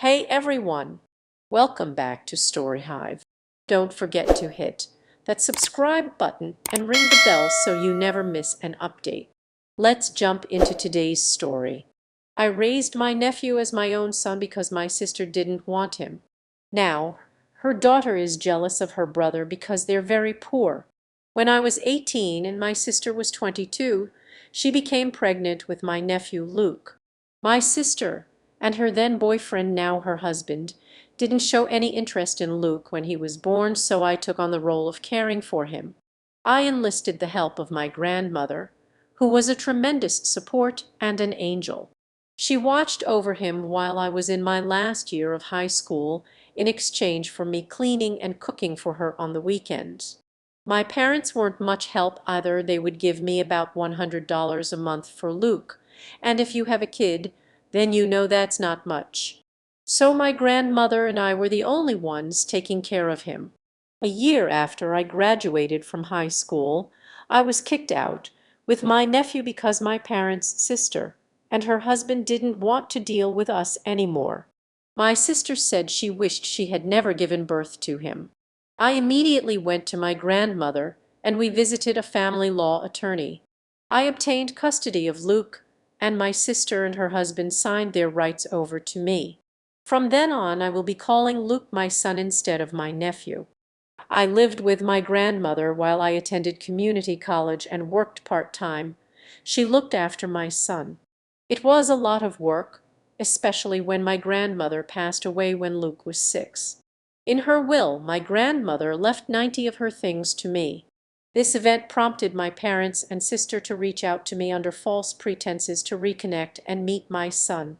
Hey everyone! Welcome back to Story Hive. Don't forget to hit that subscribe button and ring the bell so you never miss an update. Let's jump into today's story. I raised my nephew as my own son because my sister didn't want him. Now, her daughter is jealous of her brother because they're very poor. When I was 18 and my sister was 22, she became pregnant with my nephew Luke. My sister and her then boyfriend, now her husband, didn't show any interest in Luke when he was born, so I took on the role of caring for him. I enlisted the help of my grandmother, who was a tremendous support and an angel. She watched over him while I was in my last year of high school in exchange for me cleaning and cooking for her on the weekends. My parents weren't much help either. They would give me about $100 a month for Luke, and if you have a kid, then you know that's not much. So my grandmother and I were the only ones taking care of him. A year after I graduated from high school, I was kicked out with my nephew because my parents' sister and her husband didn't want to deal with us anymore. My sister said she wished she had never given birth to him. I immediately went to my grandmother and we visited a family law attorney. I obtained custody of Luke, and my sister and her husband signed their rights over to me. From then on, I will be calling Luke my son instead of my nephew. I lived with my grandmother while I attended community college and worked part-time. She looked after my son. It was a lot of work, especially when my grandmother passed away when Luke was 6. In her will, my grandmother left 90 of her things to me. This event prompted my parents and sister to reach out to me under false pretenses to reconnect and meet my son.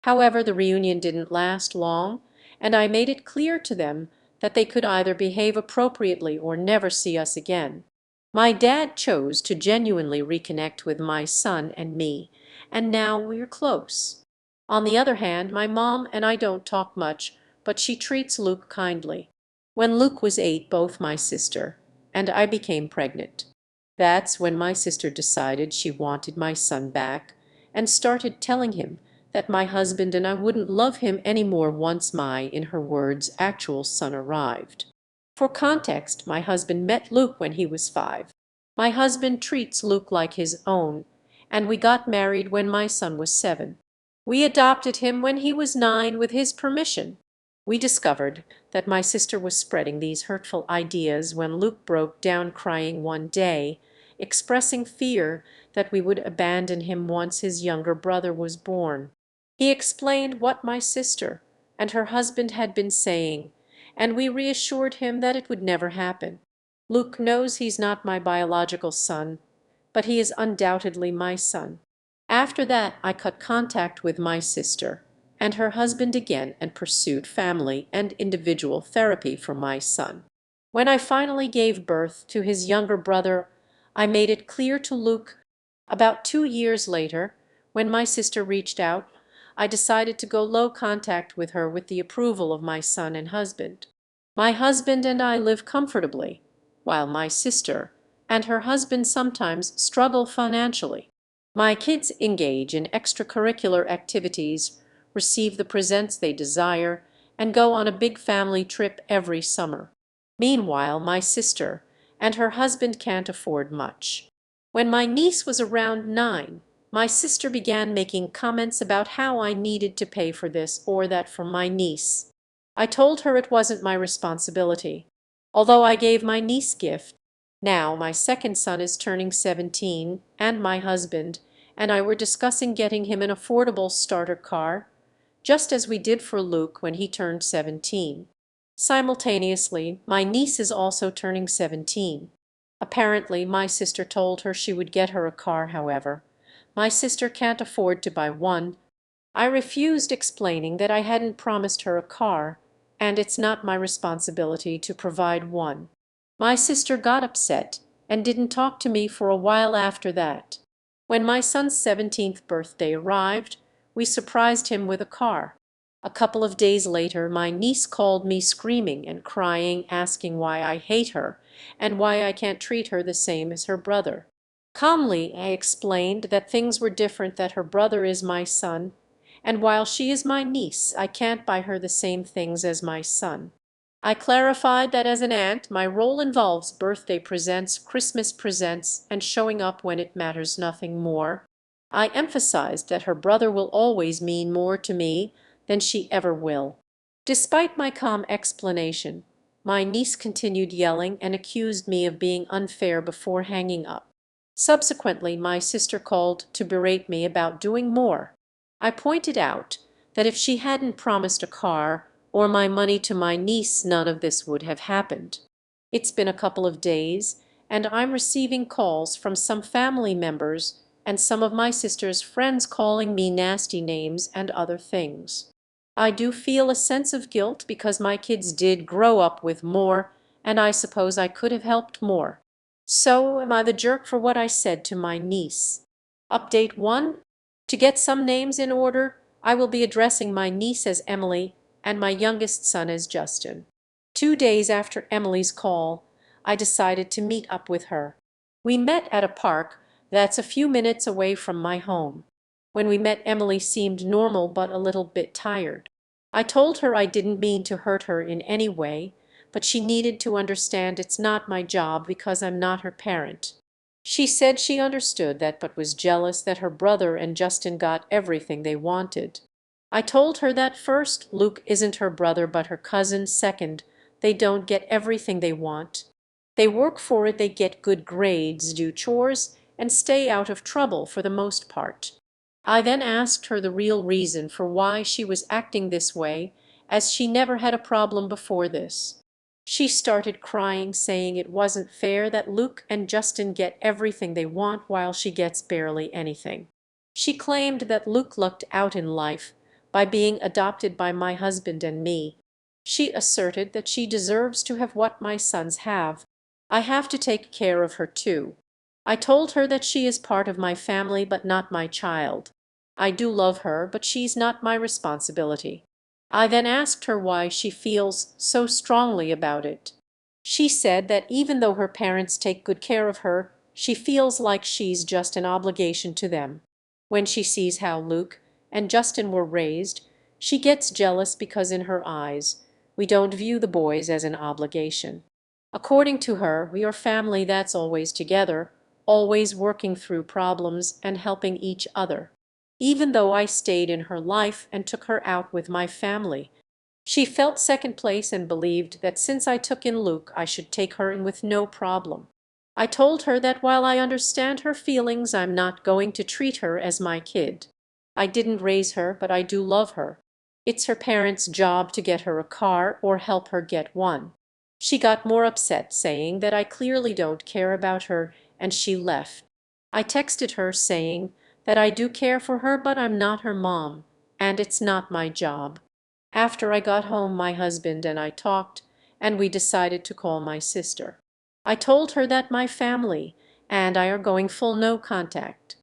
However, the reunion didn't last long, and I made it clear to them that they could either behave appropriately or never see us again. My dad chose to genuinely reconnect with my son and me, and now we're close. On the other hand, my mom and I don't talk much, but she treats Luke kindly. When Luke was 8, both my sister and I became pregnant. That's when my sister decided she wanted my son back and started telling him that my husband and I wouldn't love him anymore once my, in her words, actual son arrived. For context, my husband met Luke when he was 5. My husband treats Luke like his own, and we got married when my son was 7. We adopted him when he was 9 with his permission. We discovered that my sister was spreading these hurtful ideas when Luke broke down crying one day, expressing fear that we would abandon him once his younger brother was born. He explained what my sister and her husband had been saying, and we reassured him that it would never happen. Luke knows he's not my biological son, but he is undoubtedly my son. After that, I cut contact with my sister and her husband again and pursued family and individual therapy for my son. When I finally gave birth to his younger brother, I made it clear to Luke. About 2 years later, when my sister reached out, I decided to go low contact with her with the approval of my son and husband. My husband and I live comfortably, while my sister and her husband sometimes struggle financially. My kids engage in extracurricular activities, receive the presents they desire, and go on a big family trip every summer. Meanwhile, my sister and her husband can't afford much. When my niece was around 9, my sister began making comments about how I needed to pay for this or that for my niece. I told her it wasn't my responsibility, although I gave my niece gift. Now my second son is turning 17, and my husband and I were discussing getting him an affordable starter car, just as we did for Luke when he turned 17. Simultaneously, my niece is also turning 17. Apparently, my sister told her she would get her a car, however. My sister can't afford to buy one. I refused, explaining that I hadn't promised her a car, and it's not my responsibility to provide one. My sister got upset and didn't talk to me for a while after that. When my son's 17th birthday arrived, we surprised him with a car. A couple of days later, my niece called me screaming and crying, asking why I hate her and why I can't treat her the same as her brother. Calmly, I explained that things were different, that her brother is my son, and while she is my niece, I can't buy her the same things as my son. I clarified that as an aunt, my role involves birthday presents, Christmas presents, and showing up when it matters nothing more. I emphasized that her brother will always mean more to me than she ever will. Despite my calm explanation, my niece continued yelling and accused me of being unfair before hanging up. Subsequently, my sister called to berate me about doing more. I pointed out that if she hadn't promised a car or my money to my niece, none of this would have happened. It's been a couple of days, and I'm receiving calls from some family members and some of my sister's friends calling me nasty names and other things. I do feel a sense of guilt because my kids did grow up with more, and I suppose I could have helped more. So am I the jerk for what I said to my niece? Update 1. To get some names in order, I will be addressing my niece as Emily and my youngest son as Justin. 2 days after Emily's call, I decided to meet up with her. We met at a park that's a few minutes away from my home. When we met, Emily seemed normal but a little bit tired. I told her I didn't mean to hurt her in any way, but she needed to understand it's not my job because I'm not her parent. She said she understood that but was jealous that her brother and Justin got everything they wanted. I told her that first, Luke isn't her brother but her cousin. Second, they don't get everything they want. They work for it, they get good grades, do chores, and stay out of trouble for the most part. I then asked her the real reason for why she was acting this way, as she never had a problem before this. She started crying, saying it wasn't fair that Luke and Justin get everything they want while she gets barely anything. She claimed that Luke lucked out in life by being adopted by my husband and me. She asserted that she deserves to have what my sons have. I have to take care of her too. I told her that she is part of my family but not my child. I do love her, but she's not my responsibility. I then asked her why she feels so strongly about it. She said that even though her parents take good care of her, she feels like she's just an obligation to them. When she sees how Luke and Justin were raised, she gets jealous because in her eyes, we don't view the boys as an obligation. According to her, we are family that's always together, always working through problems and helping each other. Even though I stayed in her life and took her out with my family, she felt second place and believed that since I took in Luke, I should take her in with no problem. I told her that while I understand her feelings, I'm not going to treat her as my kid. I didn't raise her, but I do love her. It's her parents' job to get her a car or help her get one. She got more upset, saying that I clearly don't care about her, and she left. I texted her saying that I do care for her, but I'm not her mom, and it's not my job. After I got home, my husband and I talked, and we decided to call my sister. I told her that my family and I are going full no contact.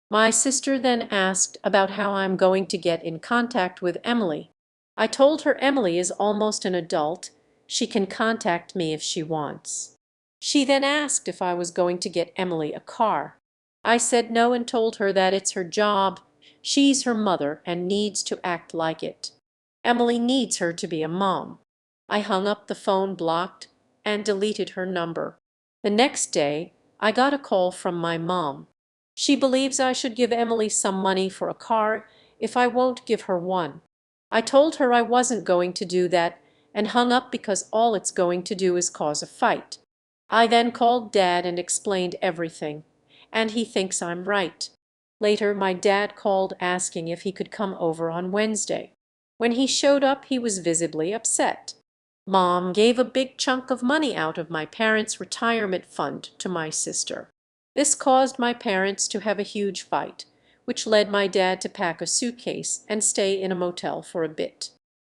My sister then asked about how I'm going to get in contact with Emily. I told her Emily is almost an adult. She can contact me if she wants. She then asked if I was going to get Emily a car. I said no and told her that it's her job. She's her mother and needs to act like it. Emily needs her to be a mom. I hung up the phone, blocked, and deleted her number. The next day, I got a call from my mom. She believes I should give Emily some money for a car if I won't give her one. I told her I wasn't going to do that and hung up because all it's going to do is cause a fight. I then called Dad and explained everything, and he thinks I'm right. Later, my dad called asking if he could come over on Wednesday. When he showed up, he was visibly upset. Mom gave a big chunk of money out of my parents' retirement fund to my sister. This caused my parents to have a huge fight, which led my dad to pack a suitcase and stay in a motel for a bit.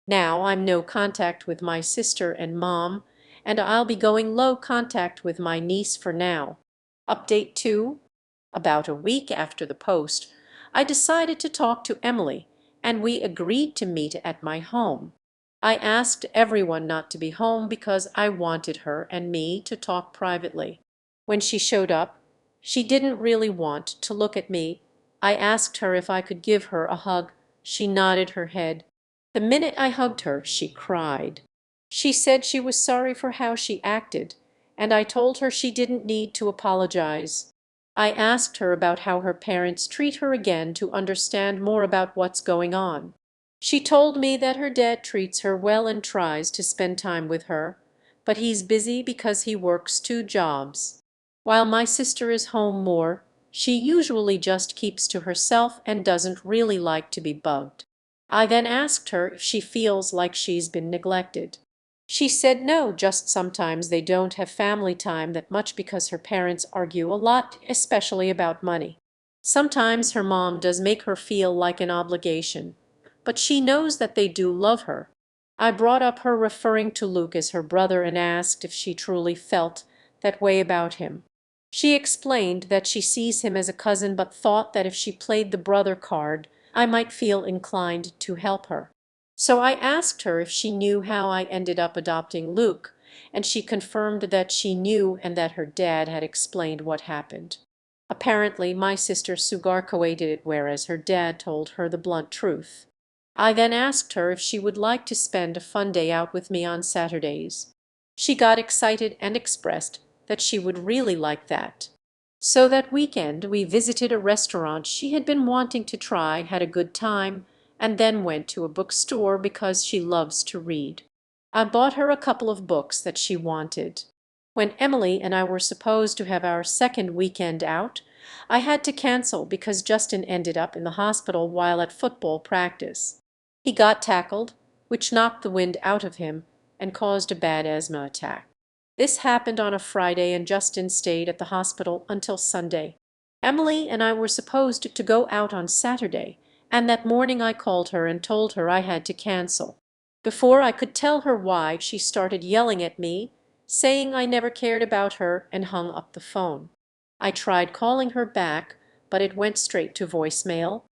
Now I'm no contact with my sister and mom, and I'll be going low contact with my niece for now. Update 2. About a week after the post, I decided to talk to Emily, and we agreed to meet at my home. I asked everyone not to be home because I wanted her and me to talk privately. When she showed up, she didn't really want to look at me. I asked her if I could give her a hug. She nodded her head. The minute I hugged her, she cried. She said she was sorry for how she acted, and I told her she didn't need to apologize. I asked her about how her parents treat her again to understand more about what's going on. She told me that her dad treats her well and tries to spend time with her, but he's busy because he works 2 jobs. While my sister is home more, she usually just keeps to herself and doesn't really like to be bugged. I then asked her if she feels like she's been neglected. She said no, just sometimes they don't have family time that much because her parents argue a lot, especially about money. Sometimes her mom does make her feel like an obligation, but she knows that they do love her. I brought up her referring to Luke as her brother and asked if she truly felt that way about him. She explained that she sees him as a cousin but thought that if she played the brother card, I might feel inclined to help her. So I asked her if she knew how I ended up adopting Luke, and she confirmed that she knew and that her dad had explained what happened. Apparently, my sister sugarcoated it, whereas her dad told her the blunt truth. I then asked her if she would like to spend a fun day out with me on Saturdays. She got excited and expressed that she would really like that. So that weekend we visited a restaurant she had been wanting to try, had a good time, and then went to a bookstore because she loves to read. I bought her a couple of books that she wanted. When Emily and I were supposed to have our second weekend out, I had to cancel because Justin ended up in the hospital while at football practice. He got tackled, which knocked the wind out of him and caused a bad asthma attack. This happened on a Friday and Justin stayed at the hospital until Sunday. Emily and I were supposed to go out on Saturday, and that morning I called her and told her I had to cancel. Before I could tell her why, she started yelling at me, saying I never cared about her, and hung up the phone. I tried calling her back, but it went straight to voicemail.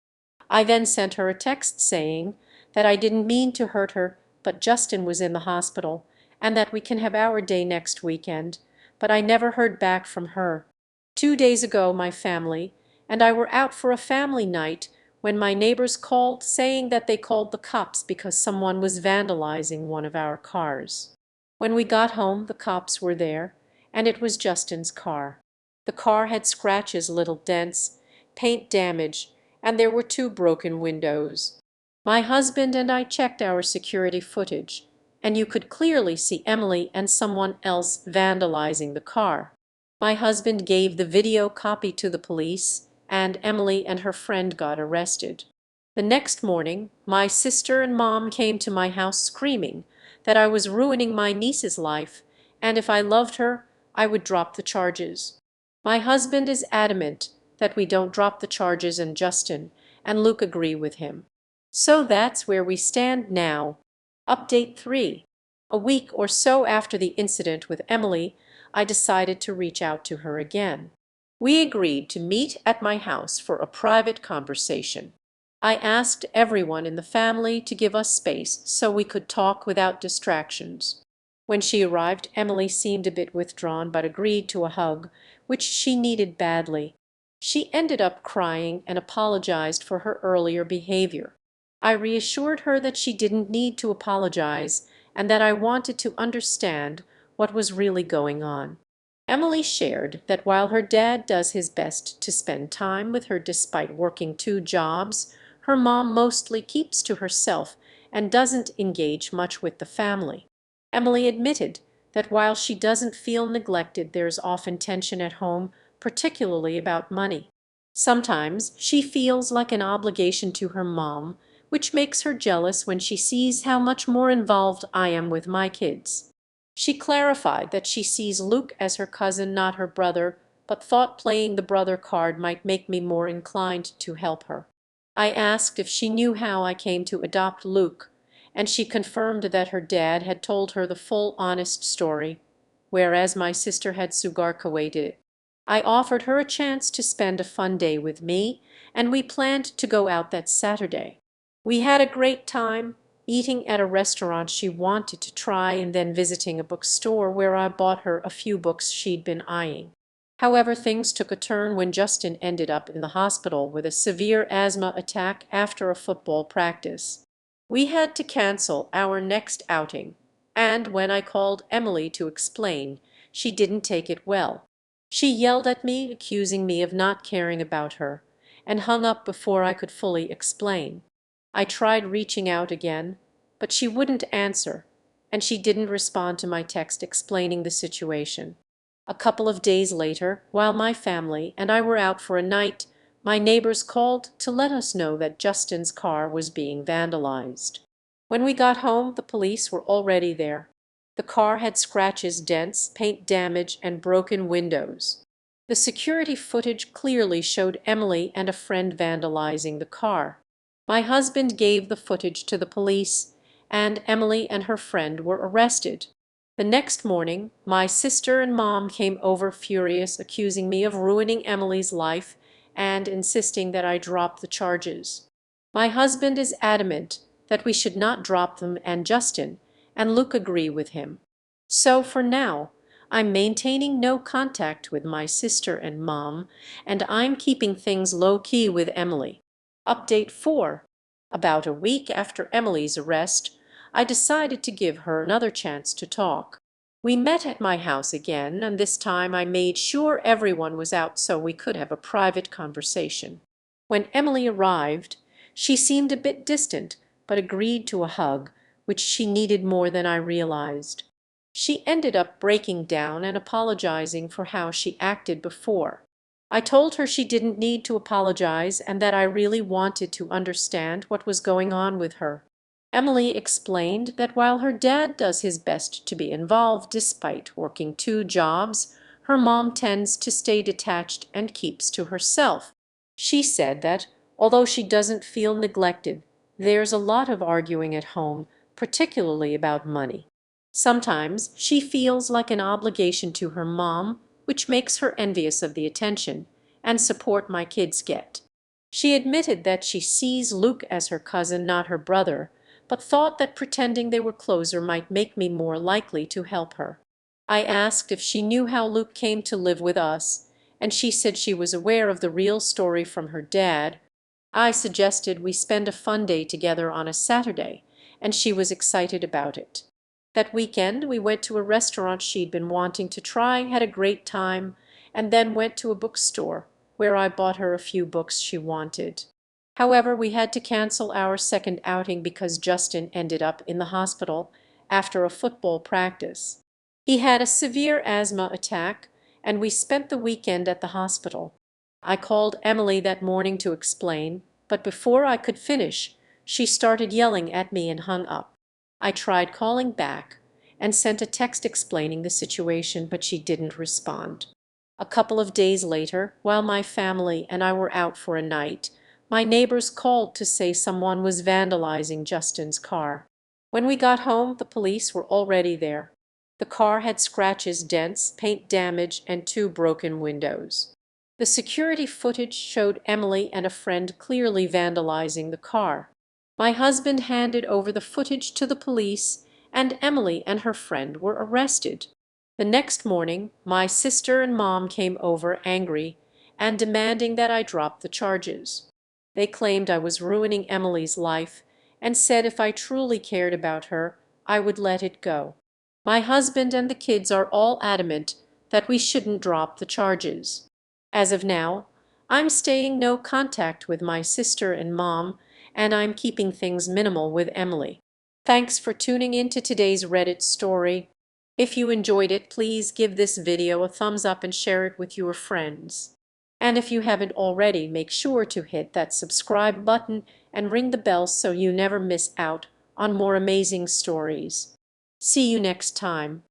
I then sent her a text saying that I didn't mean to hurt her, but Justin was in the hospital, and that we can have our day next weekend, but I never heard back from her. 2 days ago my family and I were out for a family night when my neighbors called saying that they called the cops because someone was vandalizing one of our cars. When we got home, the cops were there, and it was Justin's car. The car had scratches, little dents, paint damage, and there were 2 broken windows. My husband and I checked our security footage, and you could clearly see Emily and someone else vandalizing the car. My husband gave the video copy to the police, and Emily and her friend got arrested. The next morning, my sister and mom came to my house screaming that I was ruining my niece's life, and if I loved her, I would drop the charges. My husband is adamant that we don't drop the charges, and Justin and Luke agree with him. So that's where we stand now. Update 3. A week or so after the incident with Emily, I decided to reach out to her again. We agreed to meet at my house for a private conversation. I asked everyone in the family to give us space so we could talk without distractions. When she arrived, Emily seemed a bit withdrawn but agreed to a hug, which she needed badly. She ended up crying and apologized for her earlier behavior. I reassured her that she didn't need to apologize and that I wanted to understand what was really going on. Emily shared that while her dad does his best to spend time with her despite working 2 jobs, her mom mostly keeps to herself and doesn't engage much with the family. Emily admitted that while she doesn't feel neglected, there's often tension at home, particularly about money. Sometimes she feels like an obligation to her mom, which makes her jealous when she sees how much more involved I am with my kids. She clarified that she sees Luke as her cousin, not her brother, but thought playing the brother card might make me more inclined to help her. I asked if she knew how I came to adopt Luke, and she confirmed that her dad had told her the full honest story, whereas my sister had sugarcoated it. I offered her a chance to spend a fun day with me, and we planned to go out that Saturday. We had a great time, eating at a restaurant she wanted to try and then visiting a bookstore where I bought her a few books she'd been eyeing. However, things took a turn when Justin ended up in the hospital with a severe asthma attack after a football practice. We had to cancel our next outing, and when I called Emily to explain, she didn't take it well. She yelled at me, accusing me of not caring about her, and hung up before I could fully explain. I tried reaching out again, but she wouldn't answer, and she didn't respond to my text explaining the situation. A couple of days later, while my family and I were out for a night, my neighbors called to let us know that Justin's car was being vandalized. When we got home, the police were already there. The car had scratches, dents, paint damage, and broken windows. The security footage clearly showed Emily and a friend vandalizing the car. My husband gave the footage to the police, and Emily and her friend were arrested. The next morning, my sister and mom came over furious, accusing me of ruining Emily's life and insisting that I drop the charges. My husband is adamant that we should not drop them, and Justin and Luke agree with him. So for now, I'm maintaining no contact with my sister and mom, and I'm keeping things low-key with Emily. Update 4. About a week after Emily's arrest, I decided to give her another chance to talk. We met at my house again, and this time I made sure everyone was out so we could have a private conversation. When Emily arrived, she seemed a bit distant, but agreed to a hug, which she needed more than I realized. She ended up breaking down and apologizing for how she acted before. I told her she didn't need to apologize and that I really wanted to understand what was going on with her. Emily explained that while her dad does his best to be involved despite working 2 jobs, her mom tends to stay detached and keeps to herself. She said that although she doesn't feel neglected, there's a lot of arguing at home, particularly about money. Sometimes she feels like an obligation to her mom, which makes her envious of the attention and support my kids get. She admitted that she sees Luke as her cousin, not her brother, but thought that pretending they were closer might make me more likely to help her. I asked if she knew how Luke came to live with us, and she said she was aware of the real story from her dad. I suggested we spend a fun day together on a Saturday, and she was excited about it. That weekend, we went to a restaurant she'd been wanting to try, had a great time, and then went to a bookstore where I bought her a few books she wanted. However, we had to cancel our second outing because Justin ended up in the hospital after a football practice. He had a severe asthma attack, and we spent the weekend at the hospital. I called Emily that morning to explain, but before I could finish, she started yelling at me and hung up. I tried calling back and sent a text explaining the situation, but she didn't respond. A couple of days later, while my family and I were out for a night, my neighbors called to say someone was vandalizing Justin's car. When we got home, the police were already there. The car had scratches, dents, paint damage, and 2 broken windows. The security footage showed Emily and a friend clearly vandalizing the car. My husband handed over the footage to the police, and Emily and her friend were arrested. The next morning, my sister and mom came over angry and demanding that I drop the charges. They claimed I was ruining Emily's life and said if I truly cared about her, I would let it go. My husband and the kids are all adamant that we shouldn't drop the charges. As of now, I'm staying no contact with my sister and mom, and I'm keeping things minimal with Emily. Thanks for tuning in to today's Reddit story. If you enjoyed it, please give this video a thumbs up and share it with your friends. And if you haven't already, make sure to hit that subscribe button and ring the bell so you never miss out on more amazing stories. See you next time.